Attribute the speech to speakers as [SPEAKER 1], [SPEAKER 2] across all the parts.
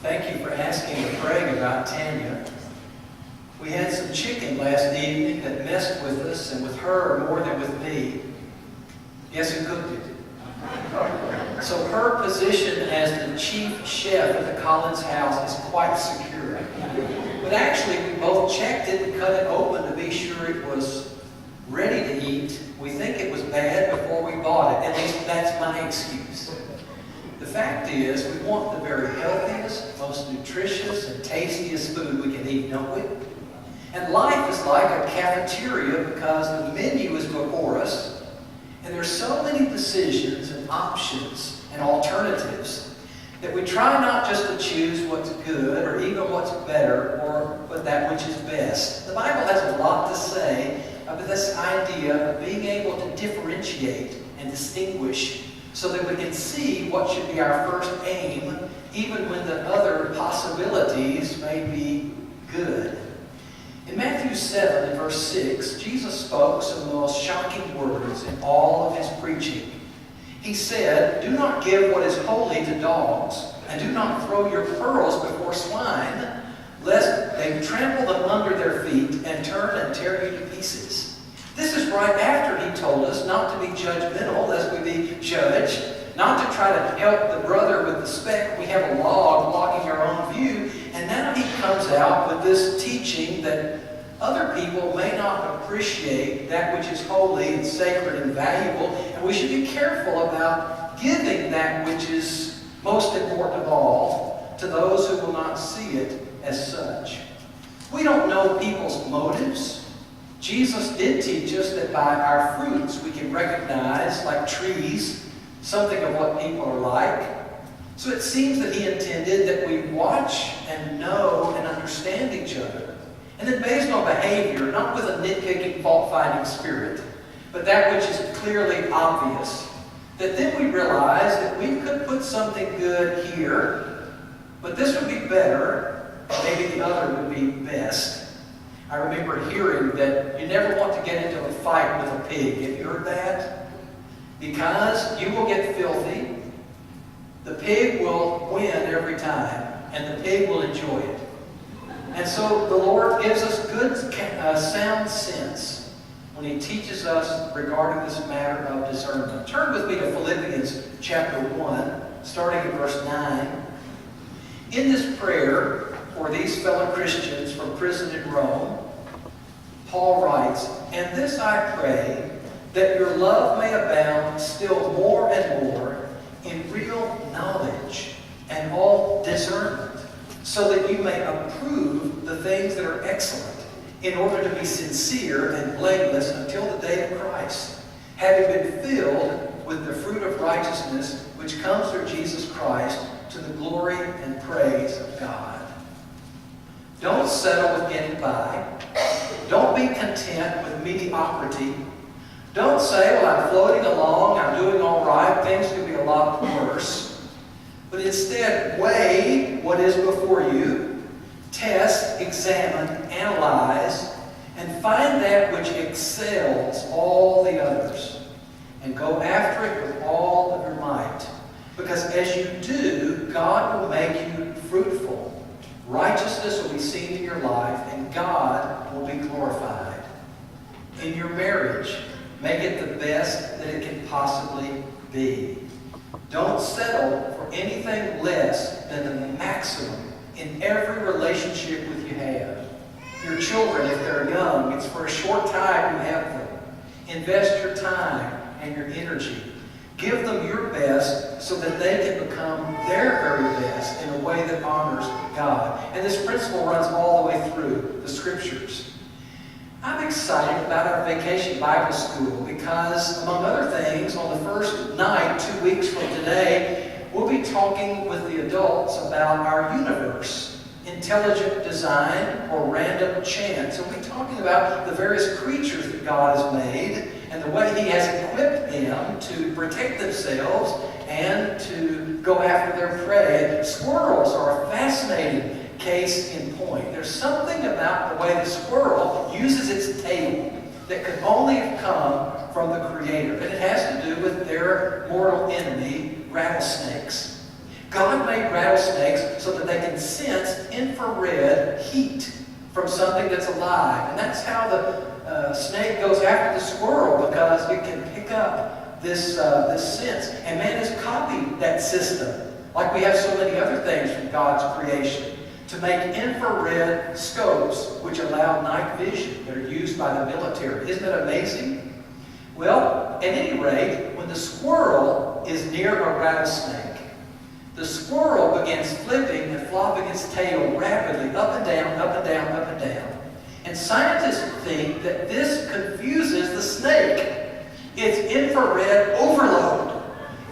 [SPEAKER 1] Thank you for asking to pray about Tanya. We had some chicken last evening that messed with us and with her more than with me. Guess who cooked it? So her position as the chief chef at the Collins house is quite secure. But actually, we both checked it and cut it open to be sure it was ready to eat. We think it was bad before we bought it. At least that's my excuse. The fact is, we want the very healthiest, most nutritious, and tastiest food we can eat, don't we? And life is like a cafeteria because the menu is before us, and there's so many decisions and options and alternatives that we try not just to choose what's good or even what's better, but that which is best. The Bible has a lot to say about this idea of being able to differentiate and distinguish so that we can see what should be our first aim, even when the other possibilities may be good. In Matthew 7 and verse 6, Jesus spoke some of the most shocking words in all of his preaching. He said, "Do not give what is holy to dogs, and do not throw your pearls before swine, lest they trample them under their feet and turn and tear you to pieces." This is right after he told us not to be judgmental lest we be judged, not to try to help the brother with the speck. We have a log blocking our own view. And now he comes out with this teaching that other people may not appreciate that which is holy and sacred and valuable, and we should be careful about giving that which is most important of all to those who will not see it as such. We don't know people's motives. Jesus did teach us that by our fruits we can recognize, like trees, something of what people are like. So it seems that he intended that we watch and know and understand each other. And then based on behavior, not with a nitpicking, fault-finding spirit, but that which is clearly obvious. That then we realize that we could put something good here, but this would be better, maybe the other would be best. I remember hearing that you never want to get into a fight with a pig. Have you heard that? Because you will get filthy. The pig will win every time, and the pig will enjoy it. And so the Lord gives us good, sound sense when he teaches us regarding this matter of discernment. Turn with me to Philippians chapter 1, starting in verse 9. In this prayer for these fellow Christians from prison in Rome, Paul writes, "And this I pray, that your love may abound still more and more in real knowledge and all discernment, so that you may approve the things that are excellent, in order to be sincere and blameless until the day of Christ, having been filled with the fruit of righteousness which comes through Jesus Christ, to the glory and praise of God." Don't settle with getting by. Don't be content with mediocrity. Don't say, "Well, I'm floating along, I'm doing all right, things could be a lot worse." But instead, weigh what is before you, test, examine, analyze, and find that which excels all the others. And go after it with all of your might. Because as you do, God will make you fruitful. Righteousness will be seen in your life, and God will be glorified. In your marriage, make it the best that it can possibly be. Don't settle for anything less than the maximum in every relationship with you have. Your children, if they're young, it's for a short time you have them. Invest your time and your energy. Give them your best so that they can become their very best in a way that honors God. And this principle runs all the way through the Scriptures. I'm excited about our Vacation Bible School because, among other things, on the first night, 2 weeks from today, we'll be talking with the adults about our universe, intelligent design or random chance. And we'll be talking about the various creatures that God has made and the way he has equipped them to protect themselves and to go after their prey. Squirrels are a fascinating case in point. There's something about the way the squirrel uses its tail that could only have come from the Creator. And it has to do with their mortal enemy, rattlesnakes. God made rattlesnakes so that they can sense infrared heat from something that's alive. And that's how the snake goes after the squirrel, because it can pick up this sense. And man has copied that system, like we have so many other things from God's creation, to make infrared scopes which allow night vision that are used by the military. Isn't that amazing? Well, at any rate, when the squirrel is near a rattlesnake, the squirrel begins flipping and flopping its tail rapidly up and down, up and down, up and down. And scientists think that this confuses the snake. It's infrared overload.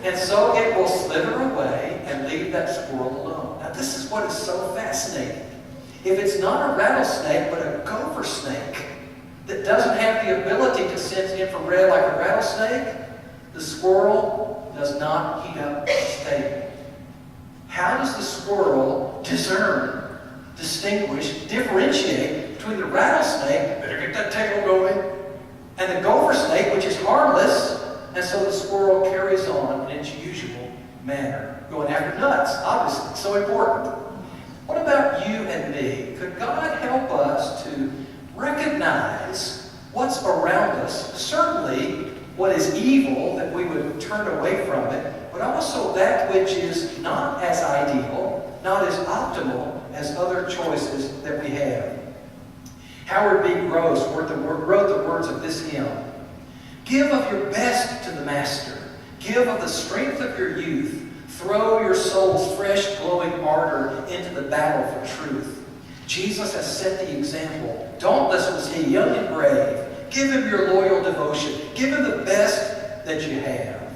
[SPEAKER 1] And so it will slither away and leave that squirrel alone. Now this is what is so fascinating. If it's not a rattlesnake, but a gopher snake that doesn't have the ability to sense infrared like a rattlesnake, the squirrel does not heat up stable. How does the squirrel discern, distinguish, differentiate between the rattlesnake, better get that tail going, and the gopher snake, which is harmless, and so the squirrel carries on in its usual manner, going after nuts, obviously, so important. What about you and me? Could God help us to recognize what's around us, certainly what is evil, that we would turn away from it, but also that which is not as ideal, not as optimal as other choices that we have. Howard B. Gross wrote the words of this hymn. Give of your best to the Master. Give of the strength of your youth. Throw your soul's fresh, glowing ardor into the battle for truth. Jesus has set the example. Dauntless was he, young and brave. Give him your loyal devotion. Give him the best that you have.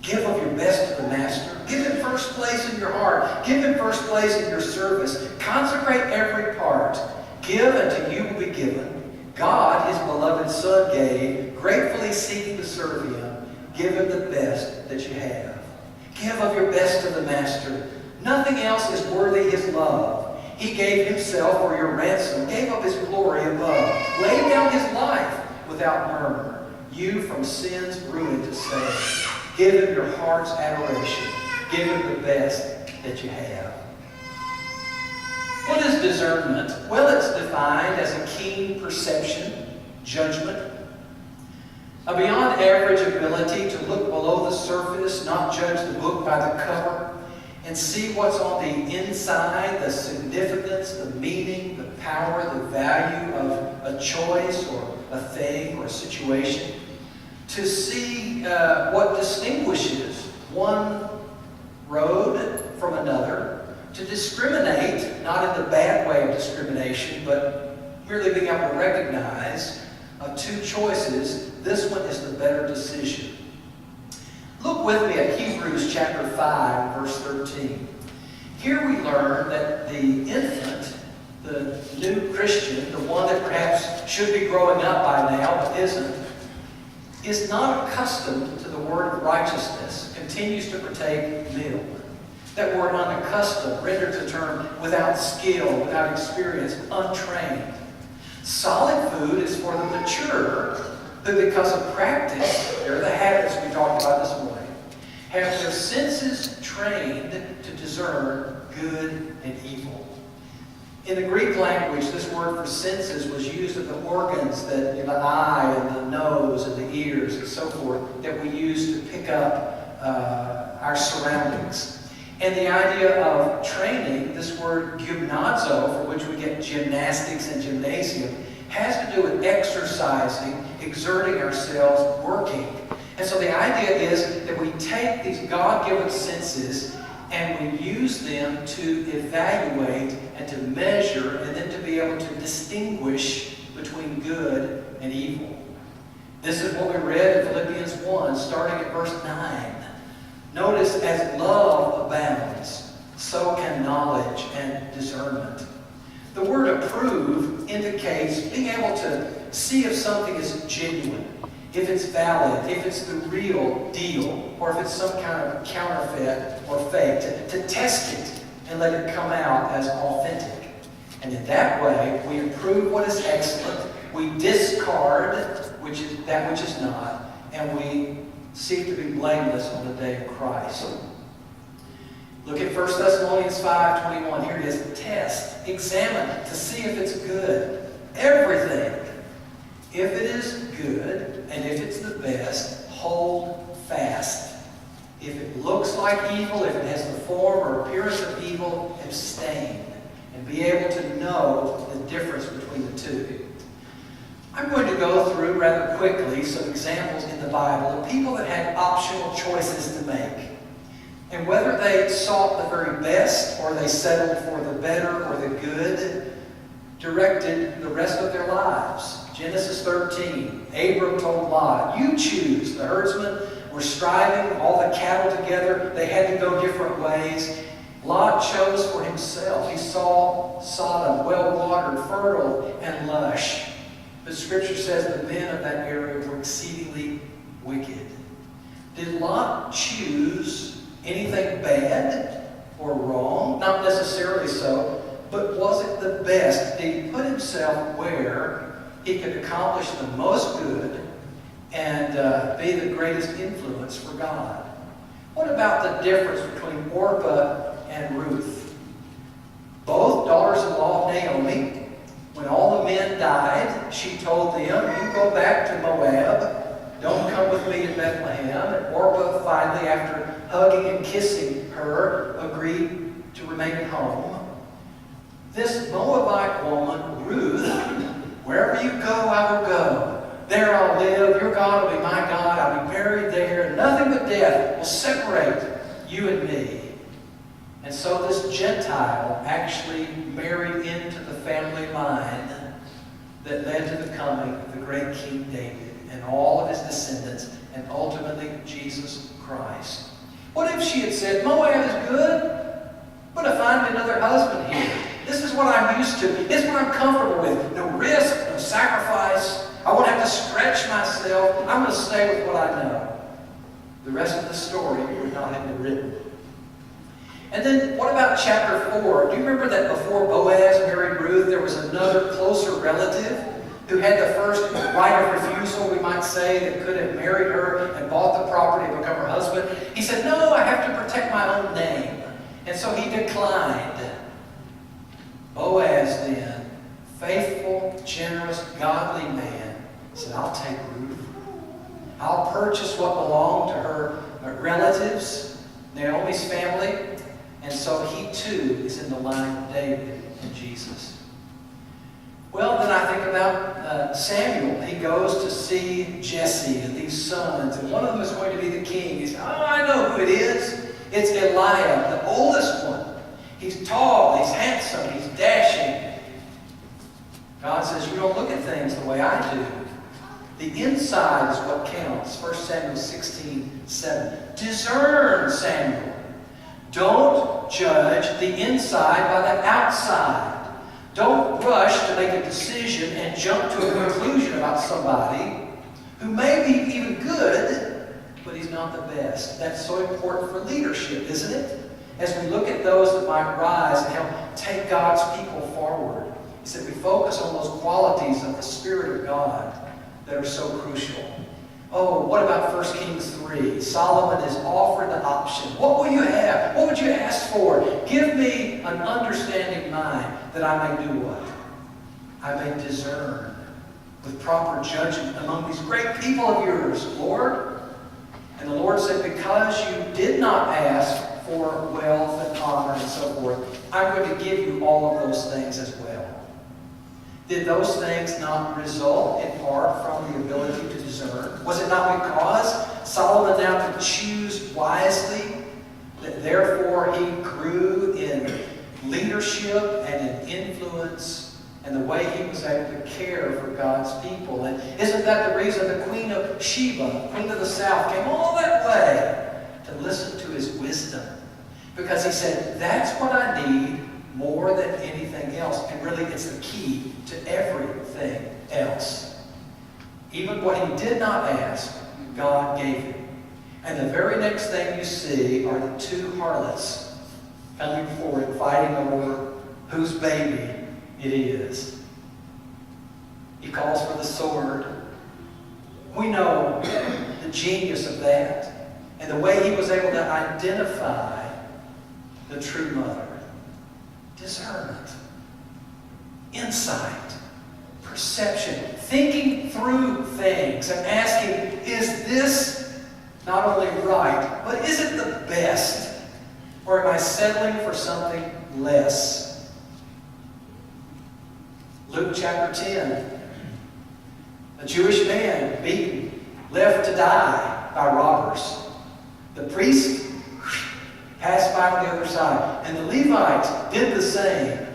[SPEAKER 1] Give of your best to the Master. Give him first place in your heart. Give him first place in your service. Consecrate every part. Give, and to you will be given. God, his beloved Son, gave, gratefully seeking to serve him. Give him the best that you have. Give of your best to the Master. Nothing else is worthy his love. He gave himself for your ransom, gave up his glory above, laid down his life without murmur, you from sin's ruin to save. Give him your heart's adoration. Give him the best that you have. What is discernment? Well, it's defined as a keen perception, judgment, a beyond average ability to look below the surface, not judge the book by the cover, and see what's on the inside, the significance, the meaning, the power, the value of a choice or a thing or a situation. To see what distinguishes one road from another. To discriminate, not in the bad way of discrimination, but merely being able to recognize two choices. This one is the better decision. Look with me at Hebrews chapter 5, verse 13. Here we learn that the infant, the new Christian, the one that perhaps should be growing up by now but isn't, is not accustomed to the word of righteousness, continues to partake milk. That word unaccustomed renders the term without skill, without experience, untrained. Solid food is for the mature, who because of practice, they're the habits we talked about this morning, have their senses trained to discern good and evil. In the Greek language, this word for senses was used of the organs, that the eye and the nose and the ears and so forth, that we use to pick up our surroundings. And the idea of training, this word gymnazo, from which we get gymnastics and gymnasium, has to do with exercising, exerting ourselves, working. And so the idea is that we take these God-given senses and we use them to evaluate and to measure and then to be able to distinguish between good and evil. This is what we read in Philippians 1, starting at verse 9. Notice, as love abounds, so can knowledge and discernment. The word approve indicates being able to see if something is genuine, if it's valid, if it's the real deal, or if it's some kind of counterfeit or fake, to test it and let it come out as authentic. And in that way, we approve what is excellent, we discard that which is not, and we seek to be blameless on the day of Christ. Look at 1 Thessalonians 5:21. Here it is. Test, examine to see if it's good. Everything. If it is good and if it's the best, hold fast. If it looks like evil, if it has the form or appearance of evil, abstain and be able to know the difference between the two. I'm going to go through rather quickly some examples in the Bible of people that had optional choices to make. And whether they sought the very best or they settled for the better or the good, directed the rest of their lives. Genesis 13, Abram told Lot, you choose. The herdsmen were striving, all the cattle together. They had to go different ways. Lot chose for himself. He saw Sodom well-watered, fertile, and lush. But Scripture says the men of that area were exceedingly wicked. Did Lot choose anything bad or wrong? Not necessarily so, but was it the best? Did he put himself where he could accomplish the most good and be the greatest influence for God? What about the difference between Orpah and Ruth? Both daughters-in-law of Naomi. When all the men died, she told them, you go back to Moab. Don't come with me to Bethlehem. And Orpah finally, after hugging and kissing her, agreed to remain at home. This Moabite woman, Ruth, wherever you go, I will go. There I'll live. Your God will be my God. I'll be buried there. Nothing but death will separate you and me. And so this Gentile actually married into the family line that led to the coming of the great King David and all of his descendants and ultimately Jesus Christ. What if she had said, Moab is good, but I find another husband here. This is what I'm used to. This is what I'm comfortable with. No risk, no sacrifice. I won't have to stretch myself. I'm going to stay with what I know. The rest of the story would not have been written. And then what about chapter 4? Do you remember that before Boaz married Ruth, there was another closer relative who had the first right of refusal, we might say, that could have married her and bought the property and become her husband? He said, no, I have to protect my own name. And so he declined. Boaz then, faithful, generous, godly man, said, I'll take Ruth. I'll purchase what belonged to her relatives, Naomi's family. And so he too is in the line of David and Jesus. Well, then I think about Samuel. He goes to see Jesse and these sons, and one of them is going to be the king. He says, oh, I know who it is. It's Eliab, the oldest one. He's tall, he's handsome, he's dashing. God says, you don't look at things the way I do. The inside is what counts. 1 Samuel 16:7. Discern, Samuel. Don't judge the inside by the outside. Don't rush to make a decision and jump to a conclusion about somebody who may be even good, but he's not the best. That's so important for leadership, isn't it? As we look at those that might rise and help take God's people forward, is that we focus on those qualities of the Spirit of God that are so crucial. Oh, what about 1 Kings 3? Solomon is offered the option. What will you have? What would you ask for? Give me an understanding mind that I may do what? I may discern with proper judgment among these great people of yours, Lord. And the Lord said, because you did not ask for wealth and honor and so forth, I'm going to give you all of those things as well. Did those things not result in part from the ability to discern? Was it not because Solomon now could choose wisely that therefore he grew in leadership and in influence and the way he was able to care for God's people? And isn't that the reason the Queen of Sheba, Queen of the South, came all that way to listen to his wisdom? Because he said, that's what I need more than anything else. And really, it's the key to everything else. Even what he did not ask, God gave him. And the very next thing you see are the two harlots coming forward, fighting over whose baby it is. He calls for the sword. We know the genius of that and the way he was able to identify the true mother. Discernment, insight, perception, thinking through things and asking, is this not only right, but is it the best? Or am I settling for something less? Luke chapter 10. A Jewish man beaten, left to die by robbers. The priest passed by on the other side, and the Levites did the same.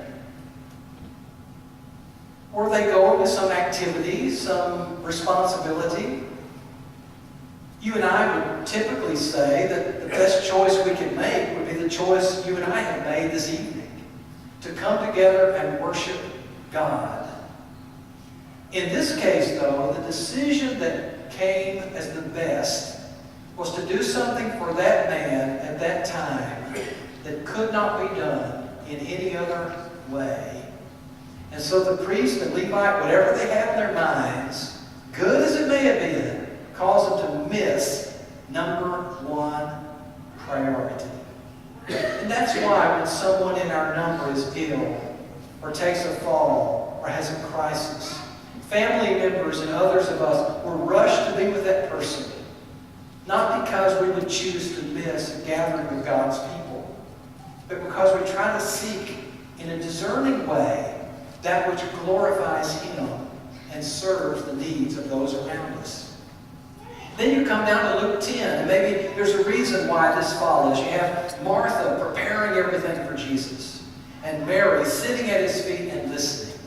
[SPEAKER 1] Were they going to some activity, some responsibility? You and I would typically say that the best choice we could make would be the choice you and I have made this evening, to come together and worship God. In this case, though, the decision that came as the best was to do something for that man at that time that could not be done in any other way. And so the priest and Levite, whatever they had in their minds, good as it may have been, caused them to miss number one priority. And that's why when someone in our number is ill, or takes a fall, or has a crisis, family members and others of us will rush to be with that person. Not because we would choose to miss a gathering of God's people, but because we try to seek in a discerning way that which glorifies Him and serves the needs of those around us. Then you come down to Luke 10, and maybe there's a reason why this follows. You have Martha preparing everything for Jesus, and Mary sitting at His feet and listening.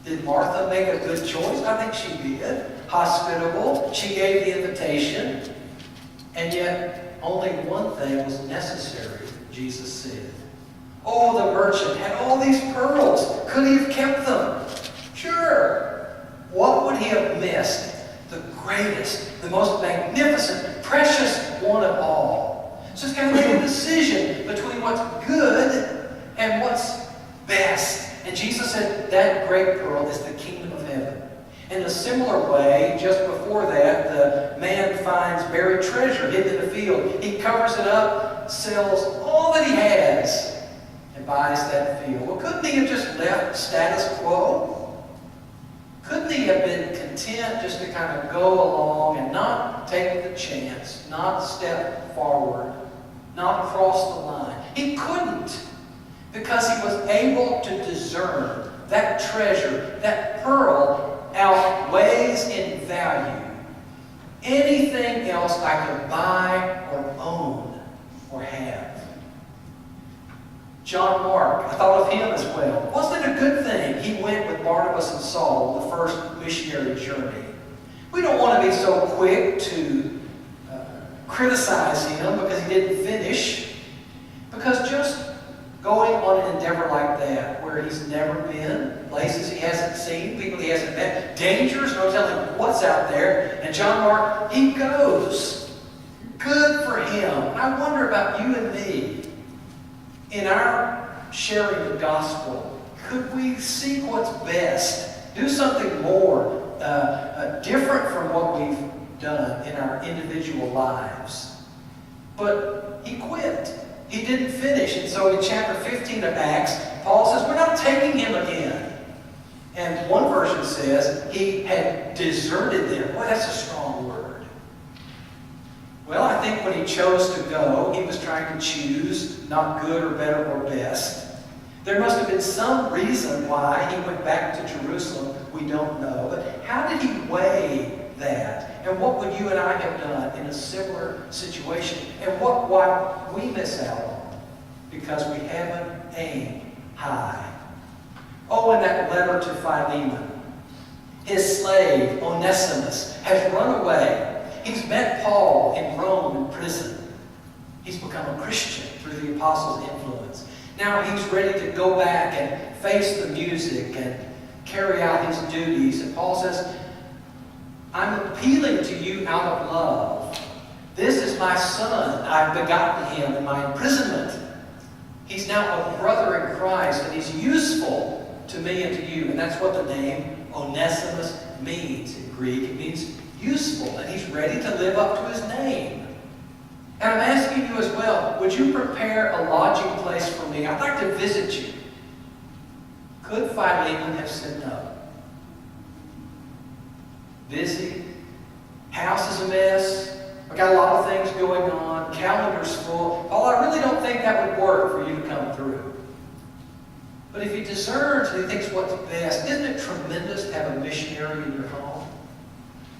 [SPEAKER 1] Did Martha make a good choice? I think she did. Hospitable. She gave the invitation. And yet, only one thing was necessary, Jesus said. Oh, the merchant had all these pearls. Could he have kept them? Sure. What would he have missed? The greatest, the most magnificent, precious one of all. So he's got to make a decision between what's good and what's best. And Jesus said, that great pearl is the kingdom of heaven. In a similar way, just before that, the man finds buried treasure hidden in the field. He covers it up, sells all that he has, and buys that field. Well, couldn't he have just left status quo? Couldn't he have been content just to kind of go along and not take the chance, not step forward, not cross the line? He couldn't, because he was able to discern that treasure, that pearl, outweighs in value anything else I could buy or own or have. John Mark, I thought of him as well. Wasn't it a good thing he went with Barnabas and Saul on the first missionary journey? We don't want to be so quick to criticize him because he didn't finish, because just going on an endeavor like that, where he's never been, places he hasn't seen, people he hasn't met, dangers, no telling what's out there, and John Mark, he goes. Good for him. I wonder about you and me. In our sharing the gospel, could we seek what's best? Do something more, different from what we've done in our individual lives? But he quit. He didn't finish. And so in chapter 15 of Acts, Paul says, we're not taking him again. And one version says he had deserted them. Boy, that's a strong word. Well, I think when he chose to go, he was trying to choose not good or better or best. There must have been some reason why he went back to Jerusalem. We don't know. But how did he weigh that? And what would you and I have done in a similar situation? And why we miss out on? Because we haven't aimed high. Oh, in that letter to Philemon, his slave, Onesimus, has run away. He's met Paul in Rome in prison. He's become a Christian through the apostles' influence. Now he's ready to go back and face the music and carry out his duties. And Paul says, I'm appealing to you out of love. This is my son. I've begotten him in my imprisonment. He's now a brother in Christ, and he's useful to me and to you. And that's what the name Onesimus means in Greek. It means useful, and he's ready to live up to his name. And I'm asking you as well, would you prepare a lodging place Could Philemon have said no? Busy, house is a mess, I've got a lot of things going on, calendar's full. Paul, I really don't think that would work for you to come through. But if he discerns and he thinks what's best, isn't it tremendous to have a missionary in your home?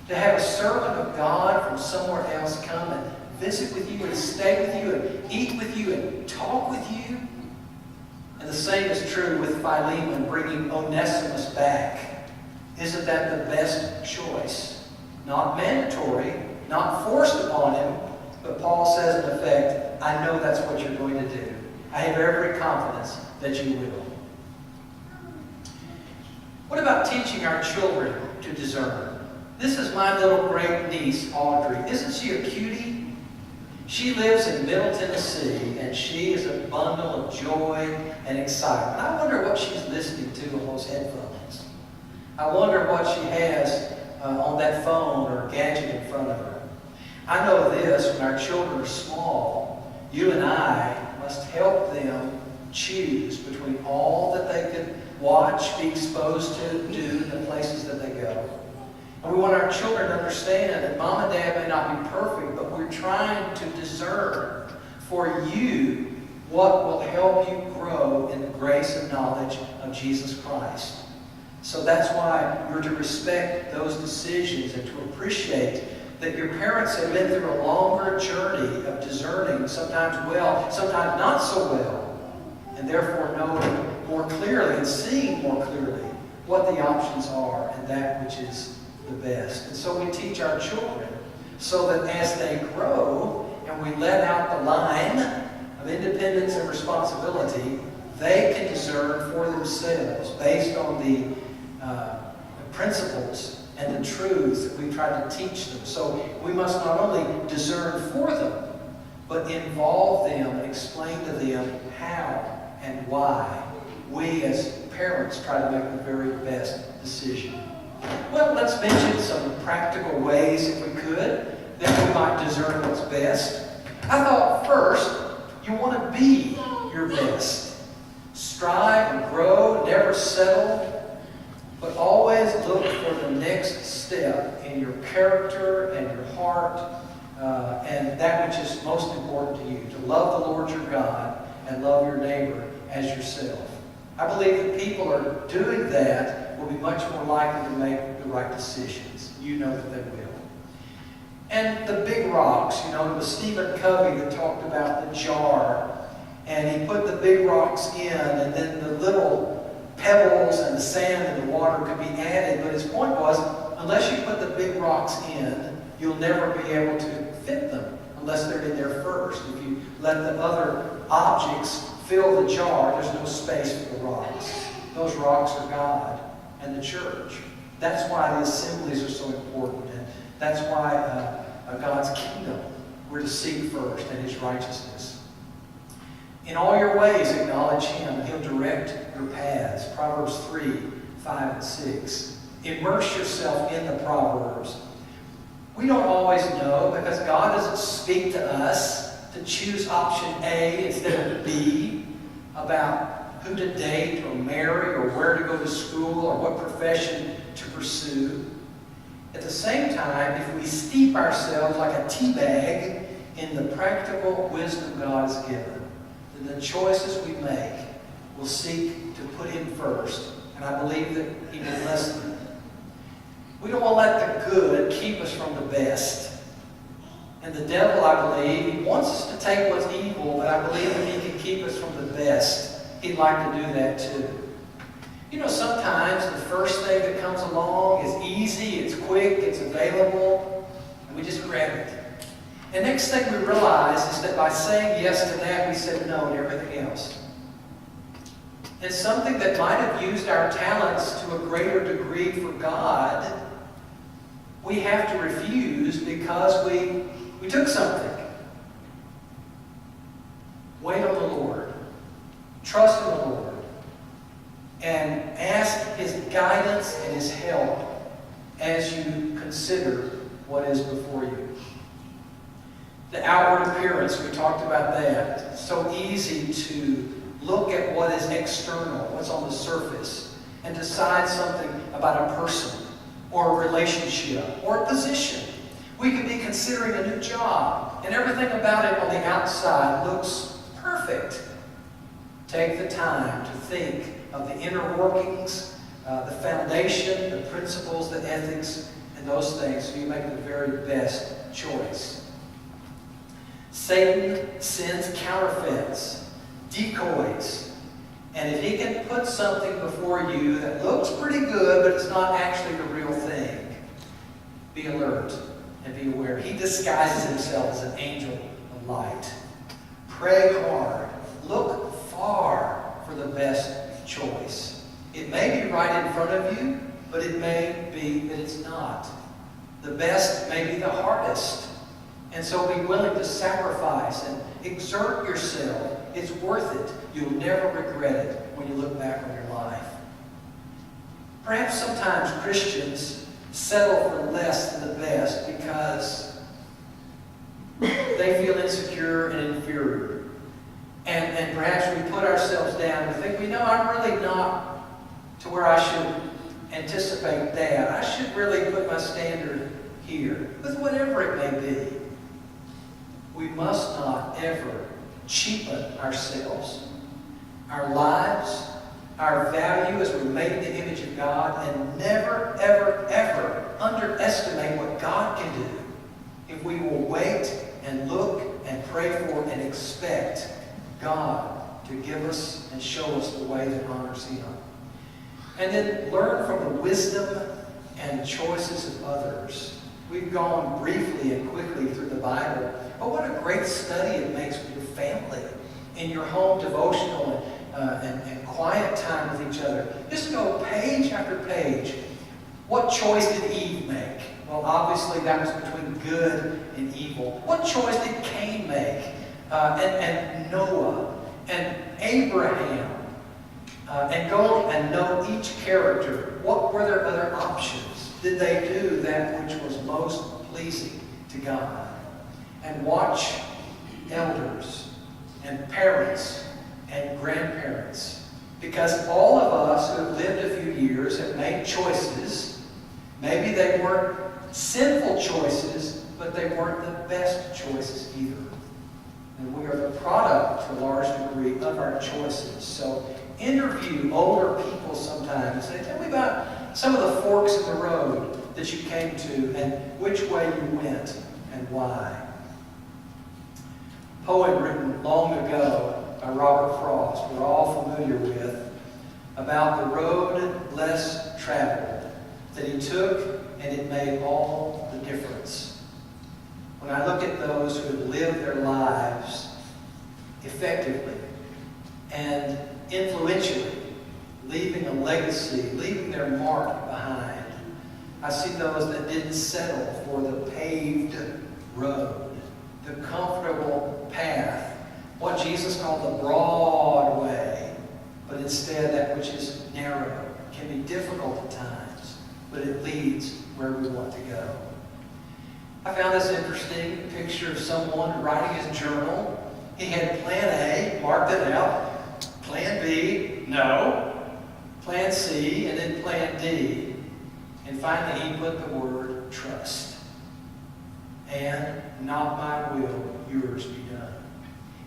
[SPEAKER 1] To have a servant of God from somewhere else come and visit with you and stay with you and eat with you and talk with you? And the same is true with Philemon bringing Onesimus back. Isn't that the best choice? Not mandatory, not forced upon him, but Paul says in effect, I know that's what you're going to do. I have every confidence that you will. What about teaching our children to discern? This is my little great niece, Audrey. Isn't she a cutie? She lives in Middle Tennessee, and she is a bundle of joy and excitement. I wonder what she's listening to on those headphones. I wonder what she has on that phone or gadget in front of her. I know this, when our children are small, you and I must help them choose between all that they could watch, be exposed to, do in the places that they go. And we want our children to understand that mom and dad may not be perfect, but we're trying to discern for you what will help you grow in the grace and knowledge of Jesus Christ. So that's why you're to respect those decisions and to appreciate that your parents have been through a longer journey of discerning, sometimes well, sometimes not so well, and therefore knowing more clearly and seeing more clearly what the options are and that which is the best. And so we teach our children so that as they grow and we let out the line of independence and responsibility, they can discern for themselves based on the principles and the truths that we try to teach them. So we must not only discern for them, but involve them and explain to them how and why we as parents try to make the very best decision. Well, let's mention some practical ways, if we could, that we might discern what's best. I thought first, you want to be your best. Strive and grow, never settle, but always look for the next step in your character and your heart and that which is most important to you, to love the Lord your God and love your neighbor as yourself. I believe that people are doing that will be much more likely to make the right decisions. You know that they will. And the big rocks, it was Stephen Covey that talked about the jar, and he put the big rocks in, and then the little pebbles and the sand and the water could be added, but his point was, unless you put the big rocks in, you'll never be able to fit them unless they're in there first. If you let the other objects fill the jar, there's no space for the rocks. Those rocks are God and the church. That's why the assemblies are so important, and that's why God's kingdom we're to seek first, and His righteousness. In all your ways acknowledge Him, and He'll direct your paths. Proverbs 3, 5, and 6. Immerse yourself in the Proverbs. We don't always know because God doesn't speak to us to choose option A instead of B about who to date or marry or where to go to school or what profession to pursue. At the same time, if we steep ourselves like a tea bag in the practical wisdom God has given, then the choices we make will seek to put Him first. And I believe that He will bless them. We don't want to let the good keep us from the best. And the devil, I believe, he wants us to take what's evil, but I believe that he can keep us from the best. He'd like to do that too. Sometimes the first thing that comes along is easy, it's quick, it's available, and we just grab it. And next thing we realize is that by saying yes to that, we said no to everything else. And something that might have used our talents to a greater degree for God, we have to refuse because we took something. Wait on the Lord. Trust in the Lord. And ask His guidance and His help as you consider what is before you. The outward appearance, we talked about that. It's so easy to look at what is external, what's on the surface, and decide something about a person or a relationship or a position. We could be considering a new job, and everything about it on the outside looks perfect. Take the time to think of the inner workings, the foundation, the principles, the ethics, and those things, so you make the very best choice. Satan sends counterfeits, decoys, and if he can put something before you that looks pretty good, but it's not actually the real thing, be alert and be aware. He disguises himself as an angel of light. Pray hard. Look far for the best choice. It may be right in front of you, but it may be that it's not. The best may be the hardest. And so be willing to sacrifice and exert yourself. It's worth it. You'll never regret it when you look back on your life. Perhaps sometimes Christians settle for less than the best because they feel insecure and inferior. And perhaps we put ourselves down and think, I'm really not to where I should anticipate that. I should really put my standard here. With whatever it may be, we must not ever cheapen ourselves, our lives, our value as we're made in the image of God, and never, ever, ever underestimate what God can do if we will wait and look and pray for and expect God to give us and show us the way that honors Him. And then learn from the wisdom and choices of others. We've gone briefly and quickly through the Bible, but what a great study it makes for your family, in your home devotional and quiet time with each other. Just go page after page. What choice did Eve make? Well, obviously that was between good and evil. What choice did Cain make? And Noah and Abraham? And go and know each character. What were their other options? Did they do that which was most pleasing to God? And watch elders and parents and grandparents. Because all of us who have lived a few years have made choices. Maybe they weren't sinful choices, but they weren't the best choices either. And we are the product, to a large degree, of our choices. So interview older people sometimes and say, tell me about some of the forks in the road that you came to and which way you went and why. A poem written long ago by Robert Frost, we're all familiar with, about the road less traveled, that he took and it made all the difference. When I look at those who have lived their lives effectively and influentially, leaving a legacy, leaving their mark behind, I see those that didn't settle for the paved road, the comfortable path, what Jesus called the broad way, but instead that which is narrow, can be difficult at times, but it leads where we want to go. I found this interesting, a picture of someone writing his journal. He had plan A, marked it out, plan B, no, plan C, and then plan D. And finally he put the word trust. And not my will, yours be done.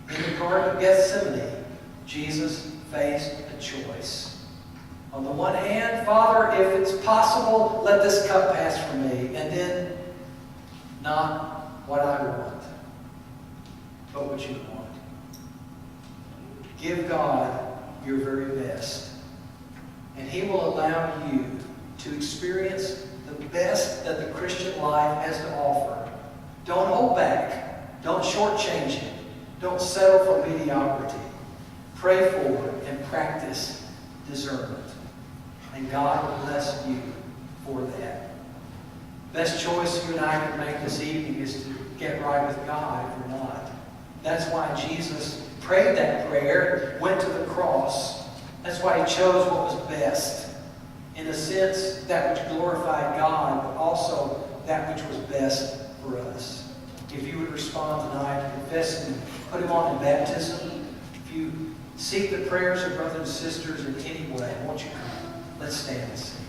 [SPEAKER 1] In the Garden of Gethsemane, Jesus faced a choice. On the one hand, Father, if it's possible, let this cup pass from me. And then, not what I want, but what you want. Give God your very best. And He will allow you to experience the best that the Christian life has to offer. Don't hold back. Don't shortchange it. Don't settle for mediocrity. Pray for and practice discernment. And God will bless you for that. Best choice you and I can make this evening is to get right with God if we're not. That's why Jesus prayed that prayer, went to the cross. That's why He chose what was best. In a sense, that which glorified God, but also that which was best for us. If you would respond tonight, confess Him, put Him on in baptism. If you seek the prayers of brothers and sisters in any way, won't you come? Let's stand and sing.